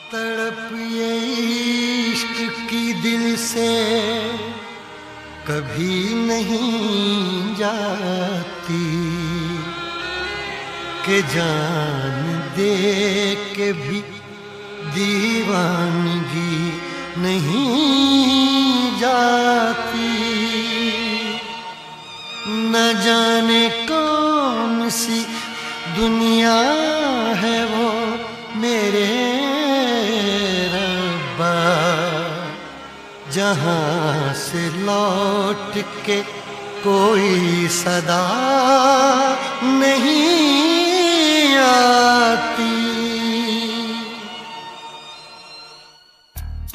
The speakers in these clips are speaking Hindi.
तड़प ये इश्क की दिल से कभी नहीं जाती कि जान दे के भी दीवानगी नहीं जाती। न जाने कौन सी दुनिया है वो मेरे रब्बा, जहाँ से लौट के कोई सदा नहीं आती।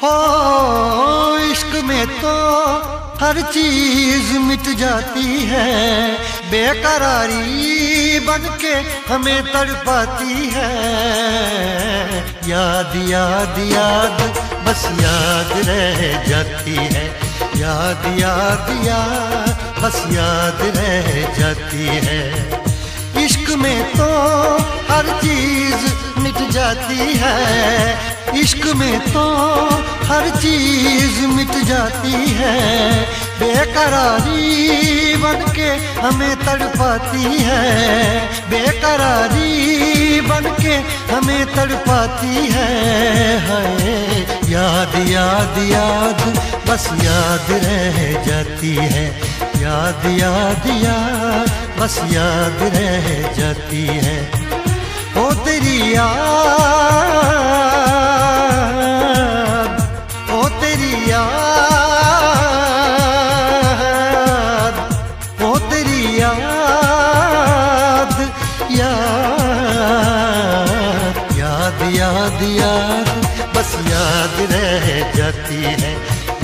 हो इश्क में तो हर चीज मिट जाती है, बेकरारी बन के हमें तड़पाती है। याद याद याद बस याद रह जाती है, याद याद याद बस याद रह जाती है। इश्क में तो हर चीज मिट जाती है, इश्क में तो हर चीज मिट जाती है। बेकरारी बन के हमें तड़पाती है, बेकरारी बन के हमें तड़पाती है। याद याद याद बस याद रह जाती है, याद याद याद बस याद रह जाती है। ओ तेरी याद, ओ तेरी याद, ओ तेरी याद, याद याद याद याद बस याद रह जाती है,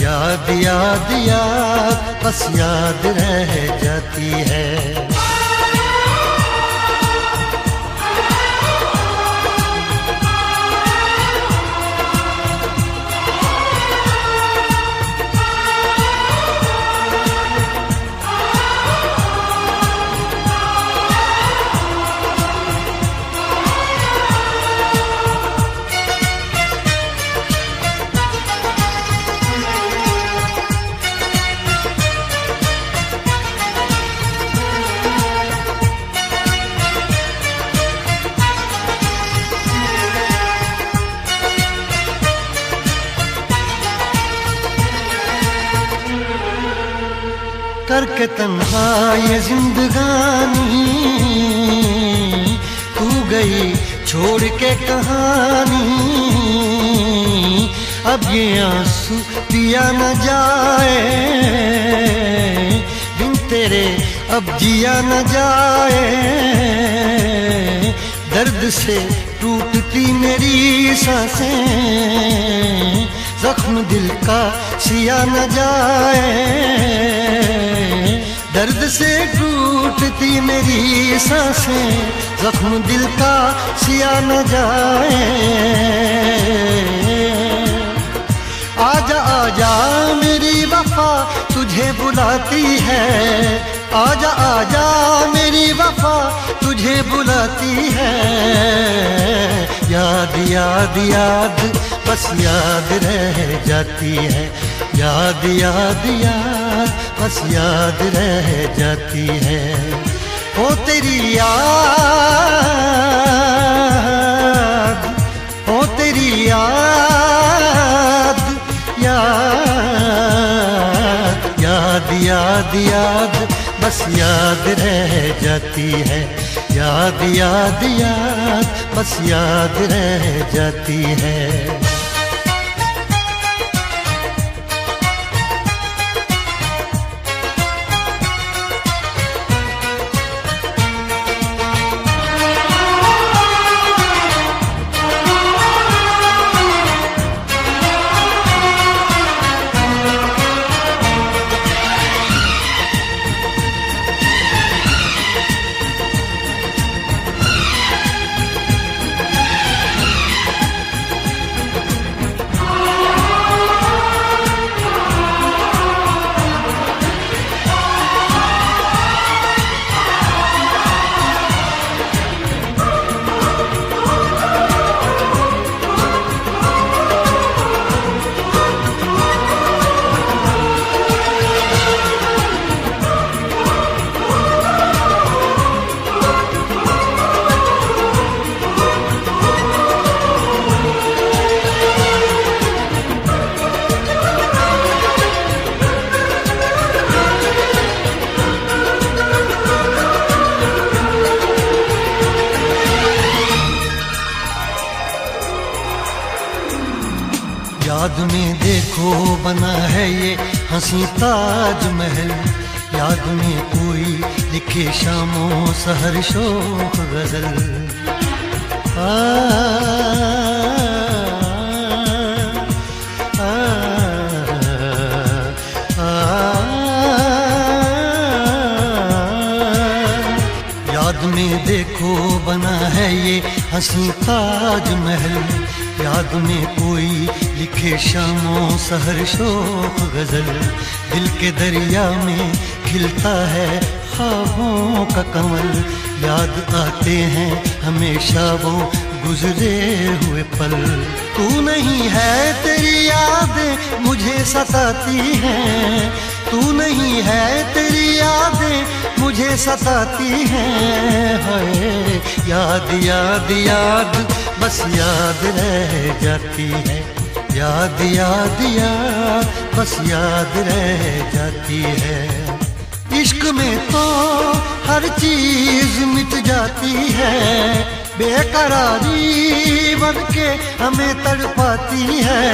याद याद याद बस याद रह जाती है। करके तन्हा ये जिंदगानी तू गई छोड़ के कहानी। अब ये आंसू पिया न जाए, बिन तेरे अब जिया न जाए। दर्द से टूटती मेरी सांसें, जख्म दिल का सिया न जाए। दर्द से टूटती मेरी सांसें, जख्म दिल का सिया न जाए। आजा आजा मेरी वफा तुझे बुलाती है, आजा आजा मेरी वफा तुझे बुलाती है। याद याद याद बस याद रह जाती है, याद याद याद बस याद रह जाती है। ओ तेरी याद, ओ तेरी याद, याद याद याद याद बस याद रह जाती है, याद याद याद बस याद रह जाती है। याद में देखो बना है ये हंसी ताजमहल, याद में कोई लिखे शामों सहर शोख गजल। याद में देखो बना है ये हंसी ताजमहल, याद में कोई लिखे शामों सहर शोक गजल। दिल के दरिया में खिलता है ख्वाबों का कमल, याद आते हैं हमेशा वो गुजरे हुए पल। तू नहीं है तेरी यादें मुझे सताती हैं, तू नहीं है तेरी यादें मुझे सताती हैं। हाय याद याद याद बस याद रह जाती है, याद याद याद बस याद रह जाती है। इश्क में तो हर चीज मिट जाती है, बेकरारी बनके हमें तड़पाती है।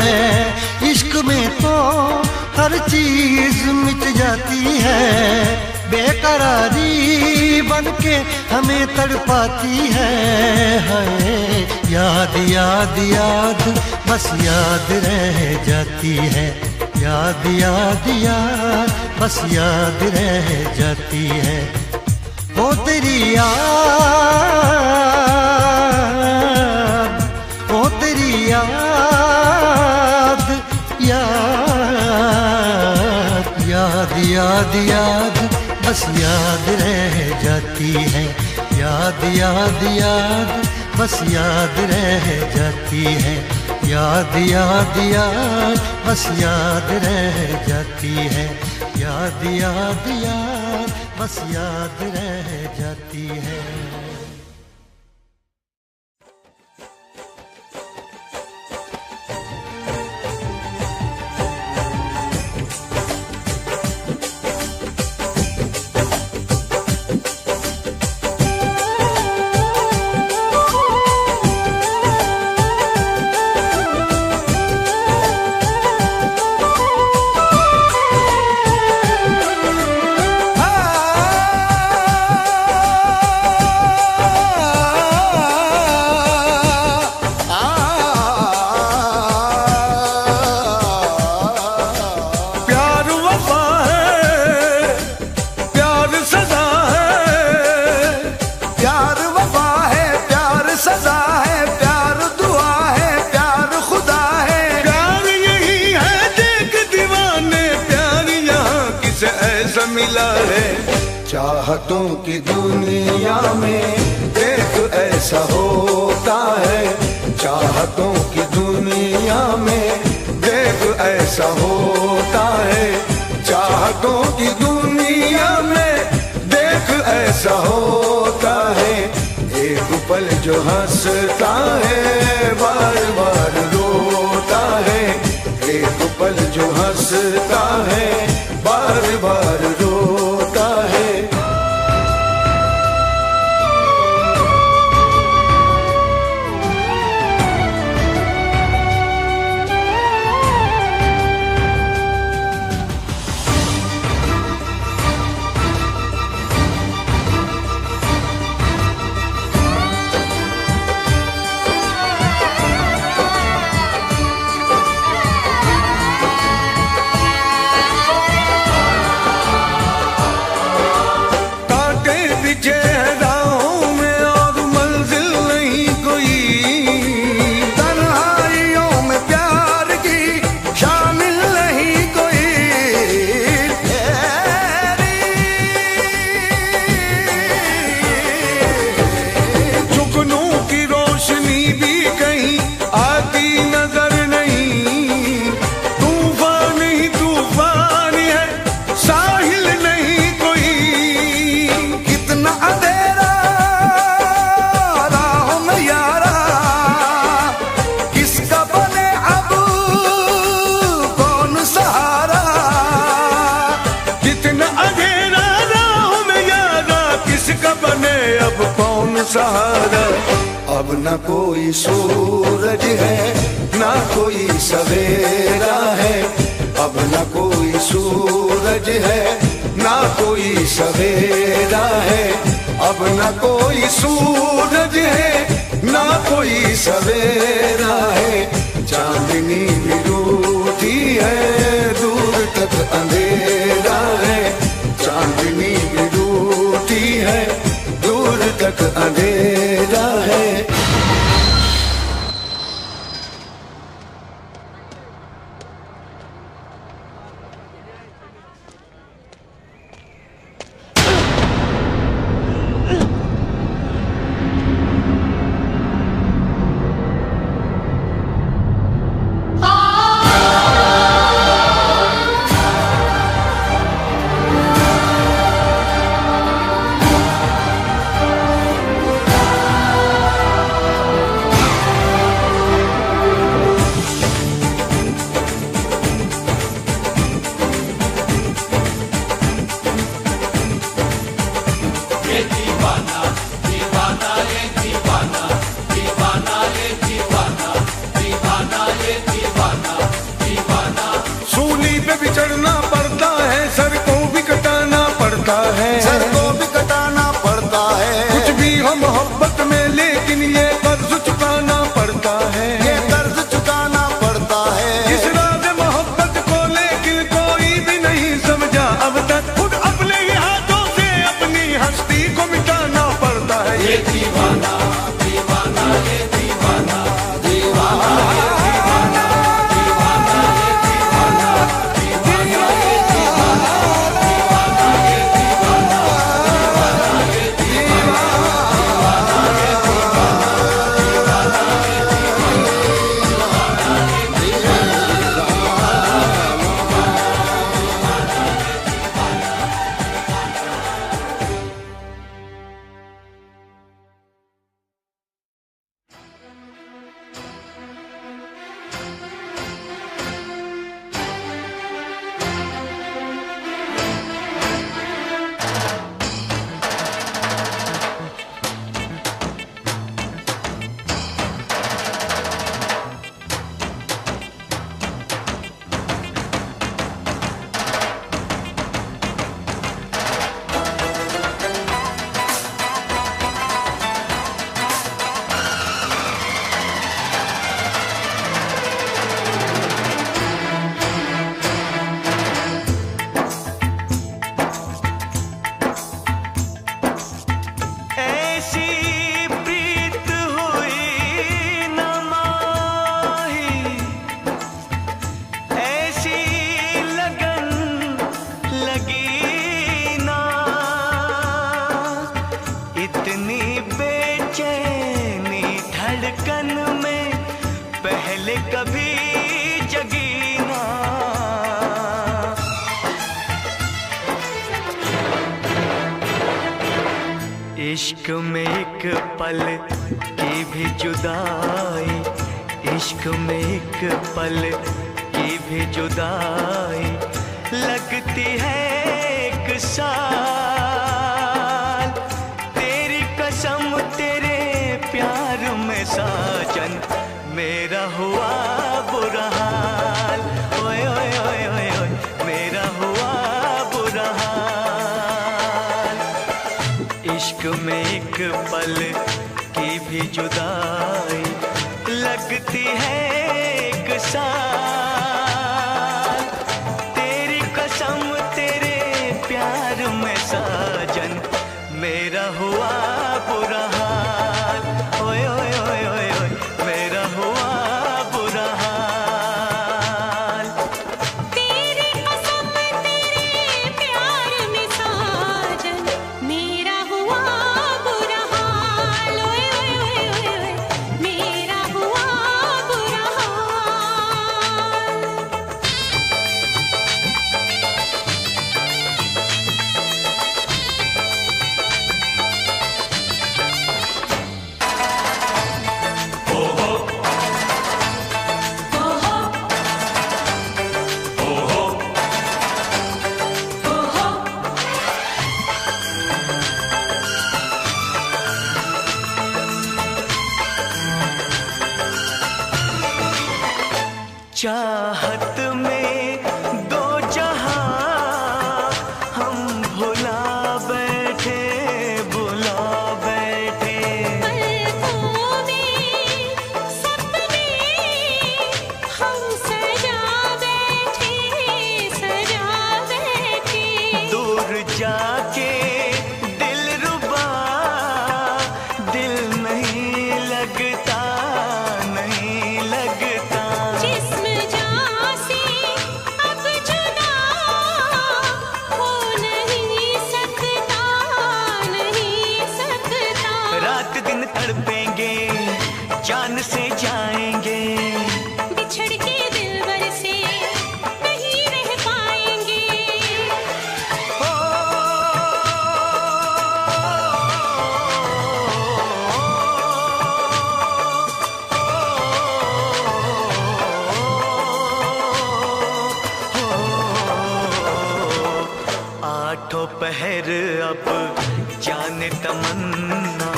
इश्क में तो हर चीज मिट जाती है, बेकरारी बनके हमें तड़पाती है। हाय याद याद याद बस याद रह जाती है, याद याद याद बस याद रह जाती है। ओ तेरी याद, ओ तेरी याद, याद याद याद याद बस याद रह जाती है, याद याद याद बस याद रह जाती है। याद याद याद बस याद रह जाती है, याद याद याद बस याद रह जाती है। मिला है चाहतों की दुनिया में, देख ऐसा होता है। चाहतों की दुनिया में देख ऐसा होता है, चाहतों की दुनिया में देख ऐसा होता है। एक पल जो हंसता है बार बार रोता है, एक पल जो हंसता है बार बार रोता है। सहारा अब न कोई सूरज है ना कोई सवेरा है, अब न कोई सूरज है ना कोई सवेरा है, अब न कोई सूरज है ना कोई सवेरा है। चांदनी भी रूठी है दूर तक अंधेरा है, चांदनी भी रूठी है दूर तक अंधेरा है। चढ़ना पड़ता है, सर को भी कटाना पड़ता है, सर को भी कटाना पड़ता है। कुछ भी हो मोहब्बत में लेकिन ये कर्ज चुकाना पड़ता है, ये कर्ज चुकाना पड़ता है। इस राज मोहब्बत को लेकिन कोई भी नहीं समझा अब तक, खुद अपने ही हाथों से अपनी हस्ती को मिटाना पड़ता है। ये दीवाना दीवाना ये दीवाना दीवाना कभी जगी ना। इश्क में एक पल की भी जुदाई, इश्क में एक पल की भी जुदाई लगती है एक साल। तेरी कसम तेरे प्यार में साजन मेरा हुआ बुरा हाल। ओए ओए ओए ओए ओए मेरा हुआ बुरा हाल। इश्क में एक पल की भी जुदाई लगती है एक साल। तेरी कसम तेरे प्यार में साजन मेरा हुआ बुरा हाल। ओए ओए ओए ओए ओए मेरा हुआ बुरा हाल। तेरी कसम तेरे प्यार में साजन मेरा हुआ बुरा हाल। ओए ओए ओए ओए चाहत में दो जहां हम भुला बैठे, भुला बैठे। पलकों में सपने हम सजा बैठे, सजा बैठे। दूर जाके दिलरुबा दिल नहीं लगता, नहीं लगता। जिस्म जान से अब जुदा हो नहीं सकता, नहीं सकता। रात दिन तड़पेंगे, जान से जाएंगे, बिछड़ के दिलबर से नहीं रह पाएंगे। ओ, आठों पहर अब जाने तमन्ना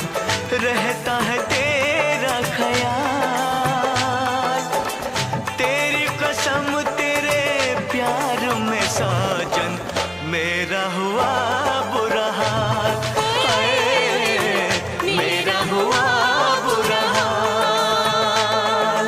रहता है तेरा ख्याल। तेरी कसम तेरे प्यार में साजन मेरा हुआ बुरा हाल। हाय, मेरा हुआ बुरा हाल।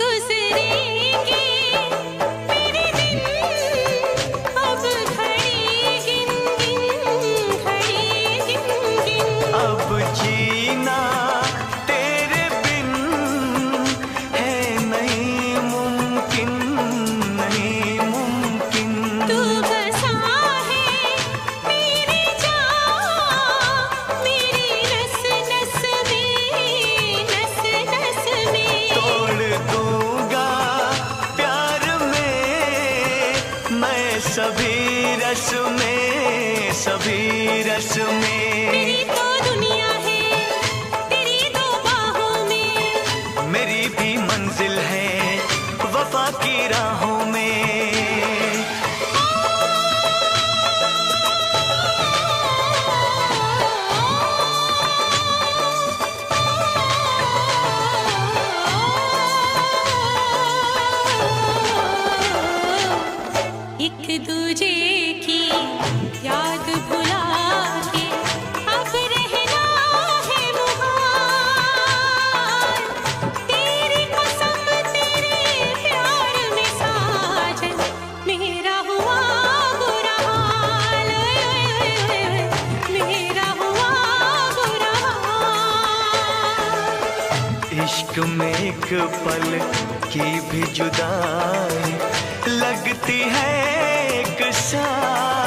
गुजरेंगे मेरे दिन अब घड़ी गिन गिन, घड़ी गिन गिन। अब जीना तेरे बिन है नहीं मुमकिन, नहीं मुमकिन। तू बसा है मेरी जान, मेरी नस नस में, नस नस में। तोड़ दूंगा प्यार में मैं सभी रस में, सभी रस में। मेरी तो दुनिया है तेरी दो बाहों में, मेरी भी मंजिल है वफा की राहों में। एक दूजे की याद भुला के अब रहना है मुहाल। तेरी कसम तेरे प्यार में साजन मेरा हुआ बुरा हाल। मेरा हुआ बुरा हाल। इश्क में एक पल की भी जुदाई लगती है एक साल।